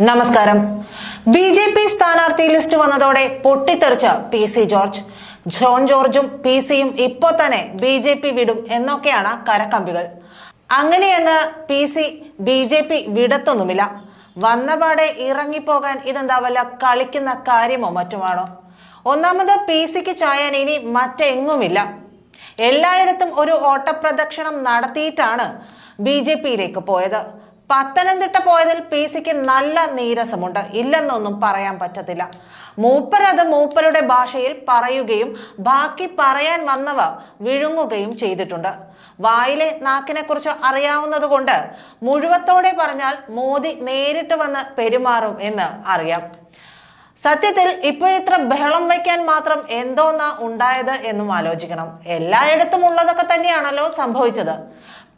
നമസ്കാരം. ബി.ജെ.പി. സ്ഥാനാർത്ഥി ലിസ്റ്റ് വന്നതോടെ പൊട്ടിത്തെറിച്ച പി.സി. ജോർജ്. ഷോൺ ജോർജും പി.സിയും ഇപ്പോ തന്നെ ബി.ജെ.പി. വിടും എന്നൊക്കെയാണ് കരക്കമ്പികൾ. അങ്ങനെയങ്ങ് പി.സി. ബി.ജെ.പി. വിടത്തൊന്നുമില്ല. വന്നപാടെ ഇറങ്ങിപ്പോകാൻ ഇതെന്താ വല്ല കളിക്കുന്ന കാര്യമോ മറ്റുമാണോ? ഒന്നാമത് പി.സിക്ക് ചായാൻ ഇനി മറ്റെങ്ങുമില്ല. എല്ലായിടത്തും ഒരു ഓട്ടപ്രദക്ഷിണം നടത്തിയിട്ടാണ് ബി.ജെ.പിയിലേക്ക് പോയത്. പത്തനംതിട്ട പോയതിൽ പി.സിക്ക് നല്ല നീരസമുണ്ട്, ഇല്ലെന്നൊന്നും പറയാൻ പറ്റത്തില്ല. മൂപ്പരത് മൂപ്പരുടെ ഭാഷയിൽ പറയുകയും ബാക്കി പറയാൻ വന്നവ വിഴുങ്ങുകയും ചെയ്തിട്ടുണ്ട്. വായിലെ നാക്കിനെ കുറിച്ച് അറിയാവുന്നത് കൊണ്ട് മുഴുവത്തോടെ പറഞ്ഞാൽ മോദി നേരിട്ട് വന്ന് പെരുമാറും എന്ന് അറിയാം. സത്യത്തിൽ ഇപ്പൊ ഇത്ര ബഹളം വയ്ക്കാൻ മാത്രം എന്തോന്നാ ഉണ്ടായത് എന്നും ആലോചിക്കണം. എല്ലായിടത്തും ഉള്ളതൊക്കെ തന്നെയാണല്ലോ സംഭവിച്ചത്.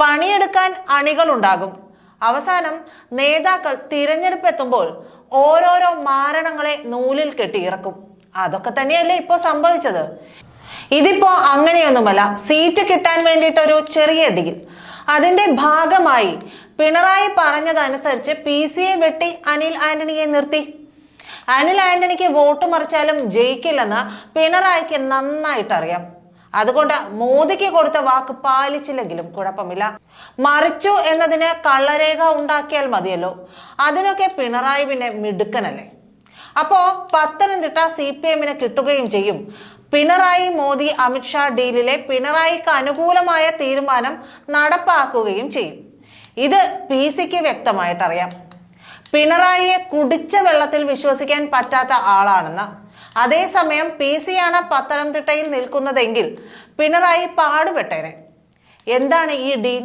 പണിയെടുക്കാൻ അണികളുണ്ടാകും. അവസാനം നേതാക്കൾ തിരഞ്ഞെടുപ്പ് എത്തുമ്പോൾ ഓരോരോ മാരണങ്ങളെ നൂലിൽ കെട്ടിയിറക്കും. അതൊക്കെ തന്നെയല്ലേ ഇപ്പോ സംഭവിച്ചത്. ഇതിപ്പോ അങ്ങനെയൊന്നുമല്ല. സീറ്റ് കിട്ടാൻ വേണ്ടിയിട്ടൊരു ചെറിയ ഡീൽ. അതിന്റെ ഭാഗമായി പിണറായി പറഞ്ഞതനുസരിച്ച് പി.സിയെ വെട്ടി അനിൽ ആന്റണിയെ നിർത്തി. അനിൽ ആന്റണിക്ക് വോട്ട് മറിച്ചാലും ജയിക്കില്ലെന്ന് പിണറായിക്ക് നന്നായിട്ടറിയാം. അതുകൊണ്ട് മോദിക്ക് കൊടുത്ത വാക്ക് പാലിച്ചില്ലെങ്കിലും കുഴപ്പമില്ല. മറിച്ചു എന്നതിന് കള്ളരേഖ ഉണ്ടാക്കിയാൽ മതിയല്ലോ. അതിനൊക്കെ പിണറായി പിന്നെ മിടുക്കനല്ലേ. അപ്പോ പത്തനംതിട്ട CPM-ന് കിട്ടുകയും ചെയ്യും. പിണറായി മോദി അമിത്ഷാ ഡീലിലെ പിണറായിക്ക് അനുകൂലമായ തീരുമാനം നടപ്പാക്കുകയും ചെയ്യും. ഇത് പി.സിക്ക് വ്യക്തമായിട്ടറിയാം. പിണറായിയെ കുടിച്ച വെള്ളത്തിൽ വിശ്വസിക്കാൻ പറ്റാത്ത ആളാണെന്ന്. അതേസമയം പി.സിയാണ് പത്തനംതിട്ടയിൽ നിൽക്കുന്നതെങ്കിൽ പിണറായി പാടുപെട്ടേനെ. എന്താണ് ഈ ഡീൽ?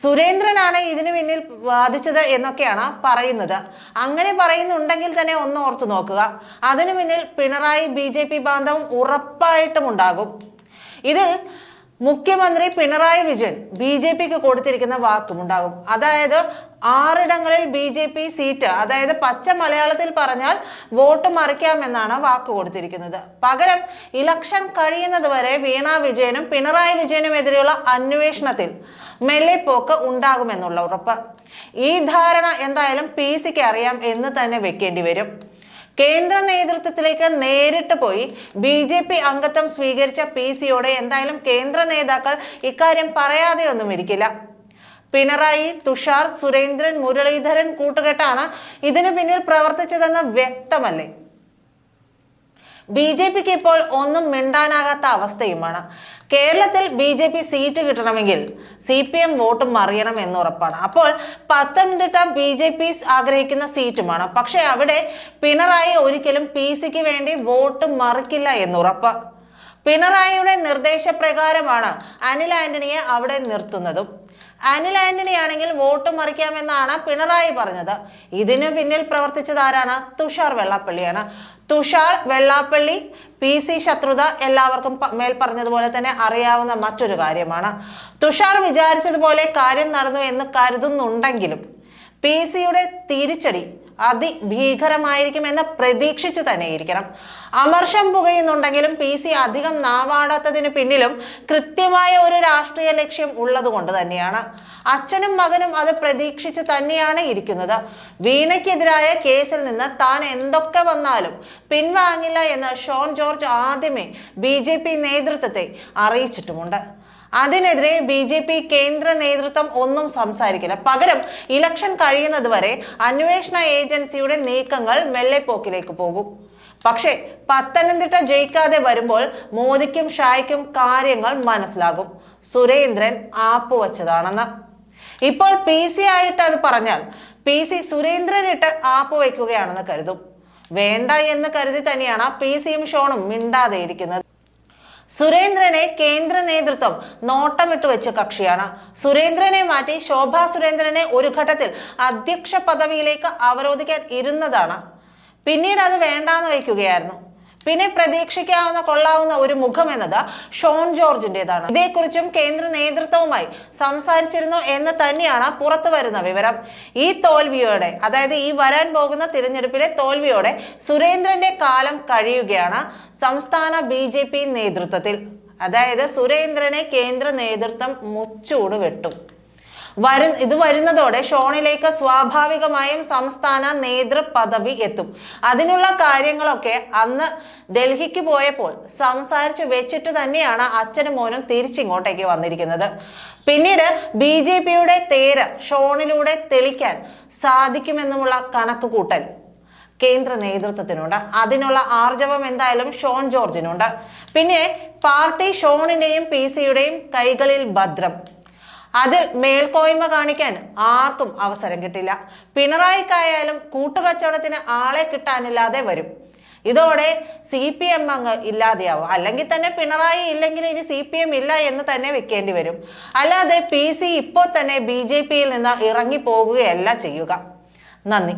സുരേന്ദ്രനാണ് ഇതിനു പിന്നിൽ വാദിച്ചത് എന്നൊക്കെയാണ് പറയുന്നത്. അങ്ങനെ പറയുന്നുണ്ടെങ്കിൽ തന്നെ ഒന്ന് ഓർത്തു നോക്കുക. അതിനു പിന്നിൽ പിണറായി ബി.ജെ.പി. ബാന്ധവം ഉറപ്പായിട്ടും ഉണ്ടാകും. ഇതിൽ മുഖ്യമന്ത്രി പിണറായി വിജയൻ ബി.ജെ.പിക്ക് കൊടുത്തിരിക്കുന്ന വാക്കുമുണ്ടാകും. അതായത് 6 ഇടങ്ങളിൽ ബി.ജെ.പി. സീറ്റ്, അതായത് പച്ച മലയാളത്തിൽ പറഞ്ഞാൽ വോട്ട് മറിക്കാമെന്നാണ് വാക്ക് കൊടുത്തിരിക്കുന്നത്. പകരം ഇലക്ഷൻ കഴിയുന്നത് വരെ വീണ വിജയനും പിണറായി വിജയനുമെതിരെയുള്ള അന്വേഷണത്തിൽ മെല്ലെപ്പോക്ക് ഉണ്ടാകുമെന്നുള്ള ഉറപ്പ്. ഈ ധാരണ എന്തായാലും പി.സിക്ക് അറിയാം എന്ന് തന്നെ വെക്കേണ്ടി വരും. കേന്ദ്ര നേതൃത്വത്തിലേക്ക് നേരിട്ട് പോയി ബി.ജെ.പി. അംഗത്വം സ്വീകരിച്ച പി.സിയോട് എന്തായാലും കേന്ദ്ര നേതാക്കൾ ഇക്കാര്യം പറയാതെയൊന്നും ഇരിക്കില്ല. പിണറായി, തുഷാർ, സുരേന്ദ്രൻ, മുരളീധരൻ കൂട്ടുകെട്ടാണ് ഇതിനു പിന്നിൽ പ്രവർത്തിച്ചതെന്ന് വ്യക്തമല്ലേ. ബി.ജെ.പിക്ക് ഇപ്പോൾ ഒന്നും മിണ്ടാനാകാത്ത അവസ്ഥയുമാണ്. കേരളത്തിൽ ബി.ജെ.പി. സീറ്റ് കിട്ടണമെങ്കിൽ CPM വോട്ട് മറിയണം എന്നുറപ്പാണ്. അപ്പോൾ പത്തനംതിട്ട ബി.ജെ.പി. ആഗ്രഹിക്കുന്ന സീറ്റുമാണ്. പക്ഷെ അവിടെ പിണറായി ഒരിക്കലും പി.സിക്ക് വേണ്ടി വോട്ട് മറിക്കില്ല എന്നുറപ്പ്. പിണറായിയുടെ നിർദ്ദേശപ്രകാരമാണ് അനിൽ ആന്റണിയെ അവിടെ നിർത്തുന്നതും. അനിൽ ആന്റണി ആണെങ്കിൽ വോട്ട് മറിക്കാമെന്നാണ് പിണറായി പറഞ്ഞത്. ഇതിനു പിന്നിൽ പ്രവർത്തിച്ചത് ആരാണ്? തുഷാർ വെള്ളാപ്പള്ളിയാണ്. തുഷാർ വെള്ളാപ്പള്ളി പി.സി. ശത്രുത എല്ലാവർക്കും മേൽ പറഞ്ഞതുപോലെ തന്നെ അറിയാവുന്ന മറ്റൊരു കാര്യമാണ്. തുഷാർ വിചാരിച്ചതുപോലെ കാര്യം നടന്നു എന്ന് കരുതുന്നുണ്ടെങ്കിലും പി.സിയുടെ തിരിച്ചടി അതിഭീകരമായിരിക്കും എന്ന് പ്രതീക്ഷിച്ചു തന്നെ ഇരിക്കണം. അമർഷം പുകയുന്നുണ്ടെങ്കിലും പി.സി അധികം നാവാടാത്തതിന് പിന്നിലും കൃത്യമായ ഒരു രാഷ്ട്രീയ ലക്ഷ്യം ഉള്ളത് കൊണ്ട് തന്നെയാണ്. അച്ഛനും മകനും അത് പ്രതീക്ഷിച്ചു തന്നെയാണ് ഇരിക്കുന്നത്. വീണയ്ക്കെതിരായ കേസിൽ നിന്ന് താൻ എന്തൊക്കെ വന്നാലും പിൻവാങ്ങില്ല എന്ന് ഷോൺ ജോർജ് ആദ്യമേ ബി.ജെ.പി. നേതൃത്വത്തെ അറിയിച്ചിട്ടുമുണ്ട്. അതിനെതിരെ ബി.ജെ.പി. കേന്ദ്ര നേതൃത്വം ഒന്നും സംസാരിക്കില്ല. പകരം ഇലക്ഷൻ കഴിയുന്നത് വരെ അന്വേഷണ ഏജൻസിയുടെ നീക്കങ്ങൾ മെല്ലെപ്പോക്കിലേക്ക് പോകും. പക്ഷേ പത്തനംതിട്ട ജയിക്കാതെ വരുമ്പോൾ മോദിക്കും ഷായ്ക്കും കാര്യങ്ങൾ മനസ്സിലാകും. സുരേന്ദ്രൻ ആപ്പ് വച്ചതാണെന്ന്. ഇപ്പോൾ പി.സി ആയിട്ട് അത് പറഞ്ഞാൽ പി.സി സുരേന്ദ്രനിട്ട് ആപ്പ് വയ്ക്കുകയാണെന്ന് കരുതും. വേണ്ട എന്ന് കരുതി തന്നെയാണ് പി.സിയും ഷോണും മിണ്ടാതെ ഇരിക്കുന്നത്. സുരേന്ദ്രനെ കേന്ദ്ര നേതൃത്വം നോട്ടമിട്ട് വെച്ച കക്ഷിയാണ്. സുരേന്ദ്രനെ മാറ്റി ശോഭാ സുരേന്ദ്രനെ ഒരു ഘട്ടത്തിൽ അധ്യക്ഷ പദവിയിലേക്ക് അവരോധിക്കാൻ ഇരുന്നതാണ്. പിന്നീട് അത് വേണ്ടാന്ന് വയ്ക്കുകയായിരുന്നു. പിന്നെ പ്രതീക്ഷിക്കാവുന്ന കൊള്ളാവുന്ന ഒരു മുഖം എന്നത് ഷോൺ ജോർജിന്റേതാണ്. ഇതേക്കുറിച്ചും കേന്ദ്ര നേതൃത്വവുമായി സംസാരിച്ചിരുന്നു എന്ന് തന്നെയാണ് പുറത്തു വരുന്ന വിവരം. ഈ തോൽവിയോടെ, അതായത് ഈ വരാൻ പോകുന്ന തിരഞ്ഞെടുപ്പിലെ തോൽവിയോടെ സുരേന്ദ്രന്റെ കാലം കഴിയുകയാണ് സംസ്ഥാന ബി.ജെ.പി. നേതൃത്വത്തിൽ. അതായത് സുരേന്ദ്രനെ കേന്ദ്ര നേതൃത്വം മുച്ചൂട് വെട്ടും. ഇത് വരുന്നതോടെ ഷോണിലേക്ക് സ്വാഭാവികമായും സംസ്ഥാന നേതൃപദവി എത്തും. അതിനുള്ള കാര്യങ്ങളൊക്കെ അന്ന് ഡൽഹിക്ക് പോയപ്പോൾ സംസാരിച്ചു വെച്ചിട്ട് തന്നെയാണ് അച്ഛനും മോനും തിരിച്ചിങ്ങോട്ടേക്ക് വന്നിരിക്കുന്നത്. പിന്നീട് BJPയുടെ തേര് ഷോണിലൂടെ തെളിക്കാൻ സാധിക്കുമെന്നുമുള്ള കണക്കുകൂട്ടൽ കേന്ദ്ര നേതൃത്വത്തിനുണ്ട്. അതിനുള്ള ആർജവം എന്തായാലും ഷോൺ ജോർജിനുണ്ട്. പിന്നെ പാർട്ടി ഷോണിന്റെയും PC-യുടെയും കൈകളിൽ ഭദ്രം. അതിൽ മേൽക്കോയ്മ കാണിക്കാൻ ആർക്കും അവസരം കിട്ടില്ല. പിണറായിക്കായാലും കൂട്ടുകച്ചവടത്തിന് ആളെ കിട്ടാനില്ലാതെ വരും. ഇതോടെ CPM അങ്ങ് ഇല്ലാതെയാവും. അല്ലെങ്കിൽ തന്നെ പിണറായി ഇല്ലെങ്കിൽ ഇനി CPM ഇല്ല എന്ന് തന്നെ വെക്കേണ്ടി വരും. അല്ലാതെ PC ഇപ്പോൾ തന്നെ BJPയിൽ നിന്ന് ഇറങ്ങി പോകുകയല്ല ചെയ്യുക. നന്ദി.